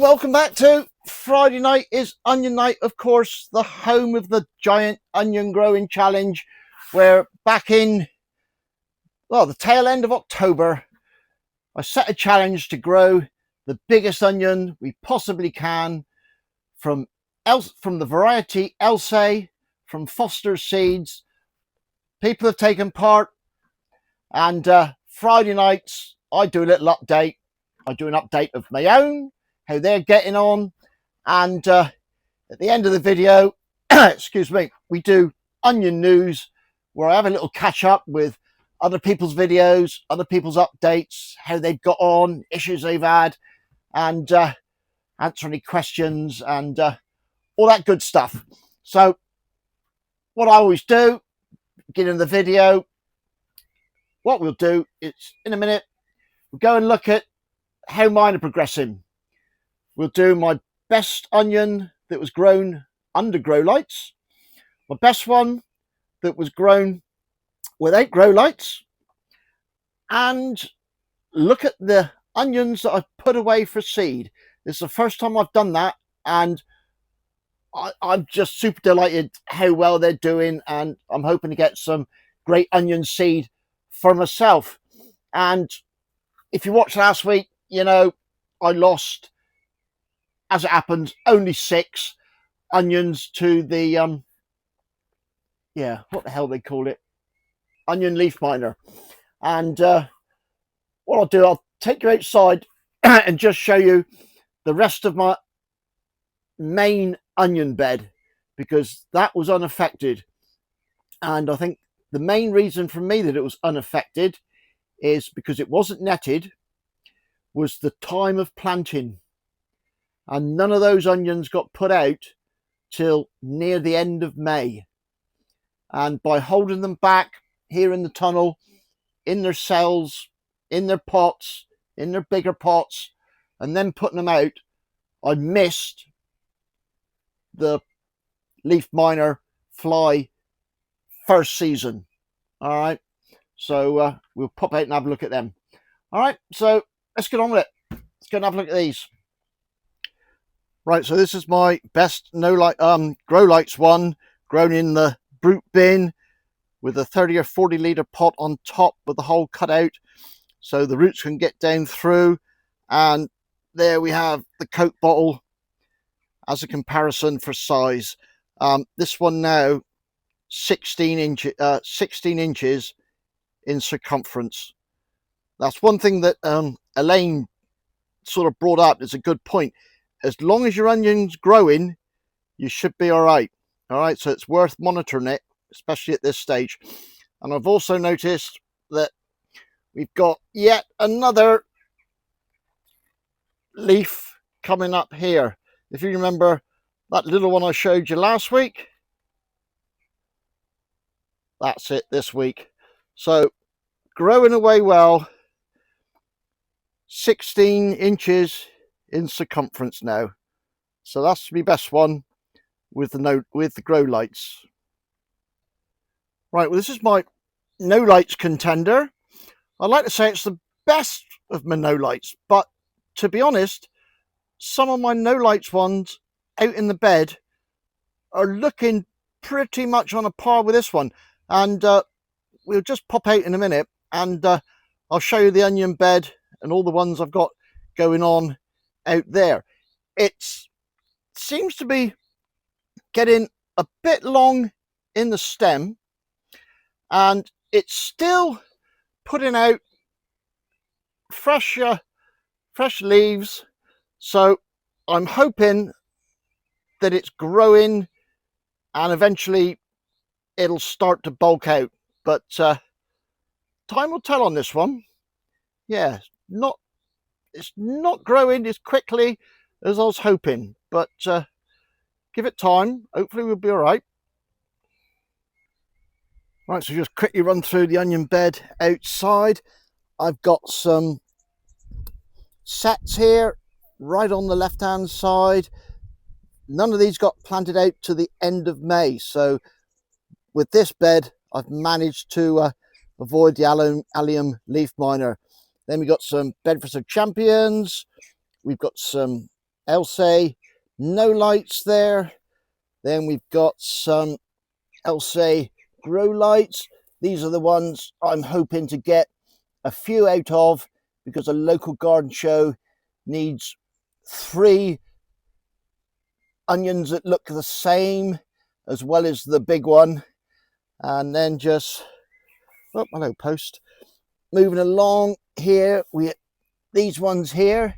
welcome back to Friday night is Onion Night, of course, the home of the Giant Onion Growing Challenge, where back in, well, the tail end of October, I set a challenge to grow the biggest onion we possibly can from the variety Elsay, from Foster Seeds. People have taken part, and Friday nights I do a little update. I do an update of my own, how they're getting on, and at the end of the video, excuse me, we do onion news, where I have a little catch up with other people's videos, other people's updates, how they've got on, issues they've had, and answer any questions and all that good stuff. So what I always do, get in the video, what we'll do is in a minute we'll go and look at how mine are progressing. We'll do my best onion that was grown under grow lights, my best one that was grown without grow lights, and look at the onions that I've put away for seed. This is the first time I've done that, and I'm just super delighted how well they're doing, and I'm hoping to get some great onion seed for myself. And if you watched last week, you know I lost, as it happens, only 6 onions to the what the hell they call it, onion leaf miner. And what I'll do, I'll take you outside and just show you the rest of my main onion bed, because that was unaffected. And I think the main reason for me that it was unaffected is because it wasn't netted, was the time of planting, and none of those onions got put out till near the end of May. And by holding them back here in the tunnel, in their cells, in their pots, in their bigger pots, and then putting them out, I missed the leaf miner fly first season. All right, so we'll pop out and have a look at them. All right, so let's get on with it. Let's go and have a look at these. Right, so this is my best grow lights one, grown in the brute bin with a 30 or 40 litre pot on top with the hole cut out so the roots can get down through. And there we have the Coke bottle as a comparison for size. This one now 16 inches in circumference. That's one thing that Elaine sort of brought up. It's a good point. As long as your onion's growing, you should be all right. All right, so it's worth monitoring it, especially at this stage. And I've also noticed that we've got yet another leaf coming up here. If you remember that little one I showed you last week, that's it this week. So growing away well, 16 inches in circumference now. So that's my best one with the grow lights. Right, well, this is my no lights contender. I'd like to say it's the best of my no lights, but to be honest, some of my no lights ones out in the bed are looking pretty much on a par with this one. And we'll just pop out in a minute and I'll show you the onion bed and all the ones I've got going on out there. It seems to be getting a bit long in the stem, and it's still putting out fresh leaves, so I'm hoping that it's growing and eventually it'll start to bulk out. But time will tell on this one. Yeah, it's not growing as quickly as I was hoping, but give it time. Hopefully we'll be all right. Right, so just quickly run through the onion bed outside. I've got some sets here right on the left hand side. None of these got planted out to the end of May, so with this bed I've managed to avoid the allium leaf miner. Then we got some Bedfordshire Champions, we've got some Elsay no lights there. Then we've got some Elsay grow lights. These are the ones I'm hoping to get a few out of, because a local garden show needs 3 onions that look the same, as well as the big one. And then just, oh, hello post. Moving along here, these ones here.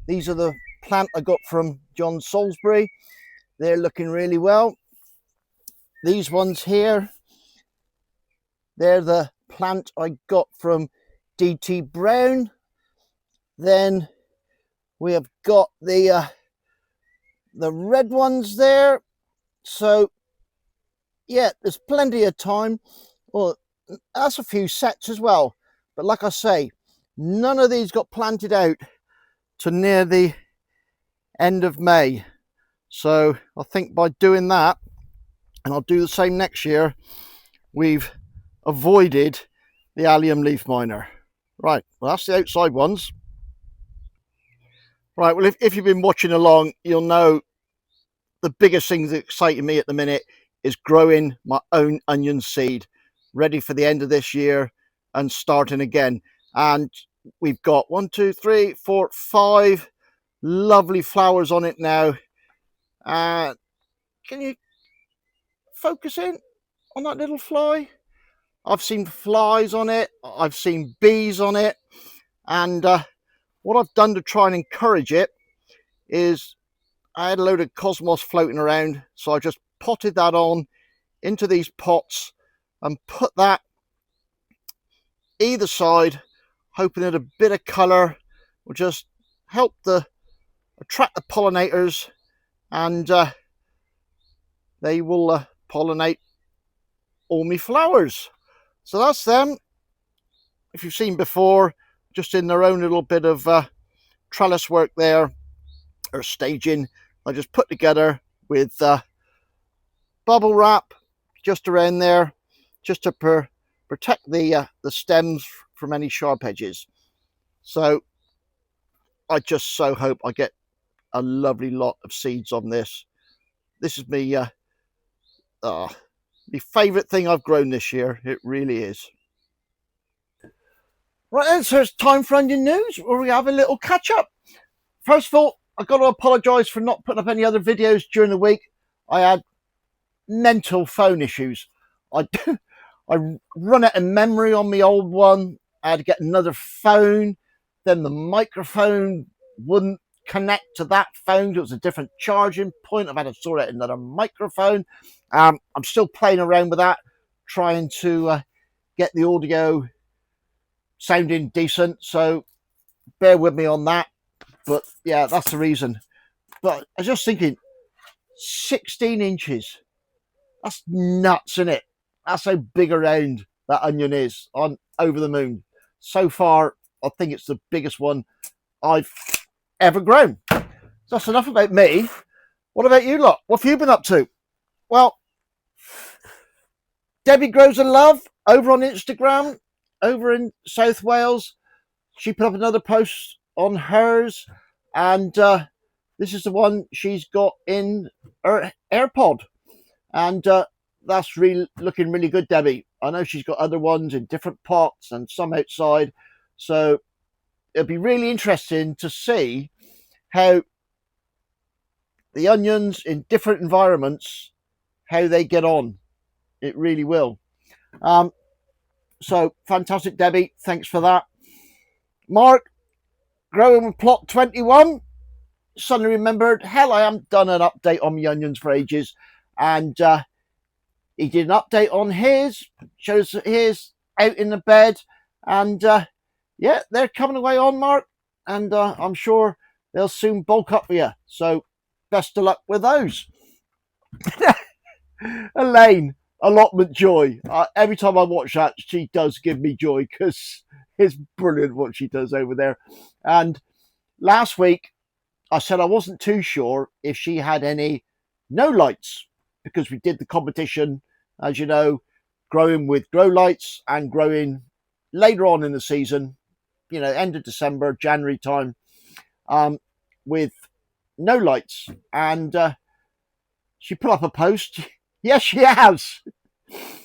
These are the plant I got from John Salisbury. They're looking really well. These ones here, they're the plant I got from DT Brown. Then we have got the red ones there. So yeah, there's plenty of time. Well, that's a few sets as well. But like I say, none of these got planted out to near the end of May. So I think by doing that, and I'll do the same next year, we've avoided the allium leaf miner. Right, well, that's the outside ones. Right, well, if you've been watching along, you'll know the biggest thing that's exciting me at the minute is growing my own onion seed, ready for the end of this year and starting again. And we've got 1, 2, 3, 4, 5 lovely flowers on it now. Can you focus in on that little fly? I've seen flies on it, I've seen bees on it, and what I've done to try and encourage it is I had a load of cosmos floating around, so I just potted that on into these pots and put that either side, hoping that a bit of colour will just help attract the pollinators, and they will pollinate all my flowers. So that's them. If you've seen before, just in their own little bit of trellis work there, or staging, I just put together with bubble wrap just around there, just to protect the stems from any sharp edges. So I just so hope I get a lovely lot of seeds on this. This is my favourite thing I've grown this year. It really is. Right then, so it's time for Onion News, where we have a little catch up. First of all, I've got to apologise for not putting up any other videos during the week. I had mental phone issues. I run out of memory on my old one. I had to get another phone. Then the microphone wouldn't connect to that phone. It was a different charging point. I've had to sort out another microphone. I'm still playing around with that, trying to get the audio sounding decent. So bear with me on that. But yeah, that's the reason. But I was just thinking, 16 inches. That's nuts, isn't it? That's how big around that onion is. I'm over the moon. So far, I think it's the biggest one I've ever grown. So that's enough about me. What about you lot? What have you been up to? Well, Debbie Grows a Love over on Instagram, over in South Wales. She put up another post on hers, and this is the one she's got in her AirPod, and that's really looking really good, Debbie. I know she's got other ones in different pots and some outside, so it'll be really interesting to see how the onions in different environments, how they get on. It really will. So fantastic, Debbie, thanks for that. Mark, growing with plot 21, suddenly remembered, hell, I haven't done an update on my onions for ages, and he did an update on his, shows his out in the bed, and yeah, they're coming away on, Mark, and I'm sure they'll soon bulk up for you, so best of luck with those. Elaine, allotment joy. Every time I watch that, she does give me joy, because it's brilliant what she does over there. And last week I said I wasn't too sure if she had any no lights, because we did the competition, as you know, growing with grow lights and growing later on in the season, you know, end of December, January time, with no lights, and she put up a post. Yes, she has.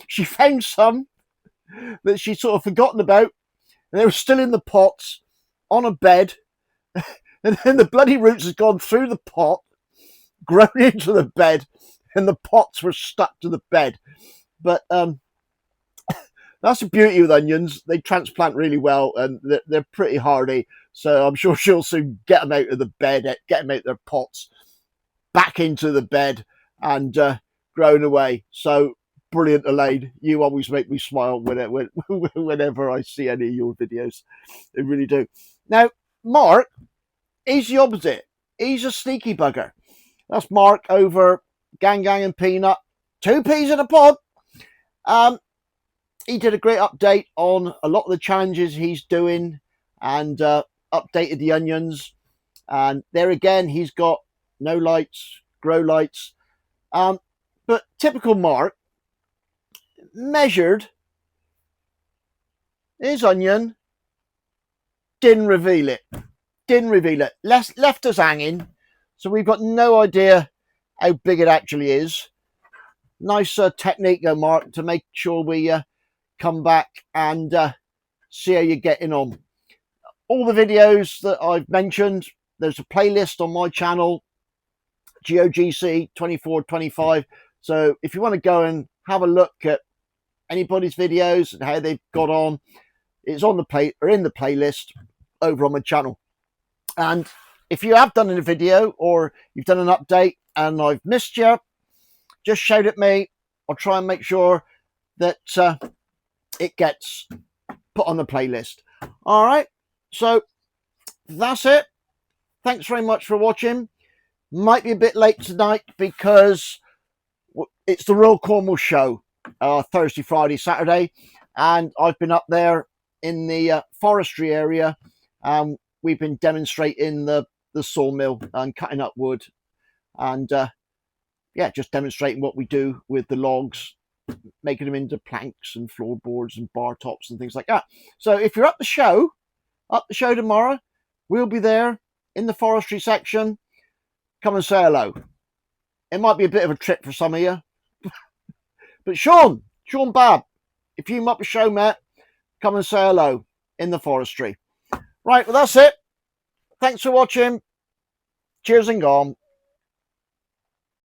She found some that she'd sort of forgotten about, and they were still in the pots on a bed, and then the bloody roots had gone through the pot, grown into the bed, and the pots were stuck to the bed. But that's the beauty with onions. They transplant really well, and they're pretty hardy. So I'm sure she'll soon get them out of the bed, get them out of their pots, back into the bed, and grown away. So brilliant, Elaine. You always make me smile whenever I see any of your videos. They really do. Now, Mark, he's the opposite. He's a sneaky bugger. That's Mark over Gang Gang and Peanut. 2 peas in a pod. He did a great update on a lot of the challenges he's doing, and updated the onions. And there again, he's got no lights, grow lights. But typical Mark measured his onion, didn't reveal it. Left us hanging. So we've got no idea how big it actually is. Nice technique though, Mark, to make sure we come back and see how you're getting on. All the videos that I've mentioned, there's a playlist on my channel, GOGC 2425. So if you want to go and have a look at anybody's videos and how they've got on, it's on the in the playlist over on my channel. And if you have done a video or you've done an update and I've missed you, just shout at me. I'll try and make sure that it gets put on the playlist. All right, so that's it. Thanks very much for watching. Might be a bit late tonight because it's the Royal Cornwall show, Thursday, Friday, Saturday, and I've been up there in the forestry area. We've been demonstrating the sawmill and cutting up wood, and yeah, just demonstrating what we do with the logs, making them into planks and floorboards and bar tops and things like that. So if you're up the show tomorrow, we'll be there in the forestry section. Come and say hello. It might be a bit of a trip for some of you, but Sean Babb, if you're up the show, mate, come and say hello in the forestry. Right, well, that's it. Thanks for watching. Cheers and gone.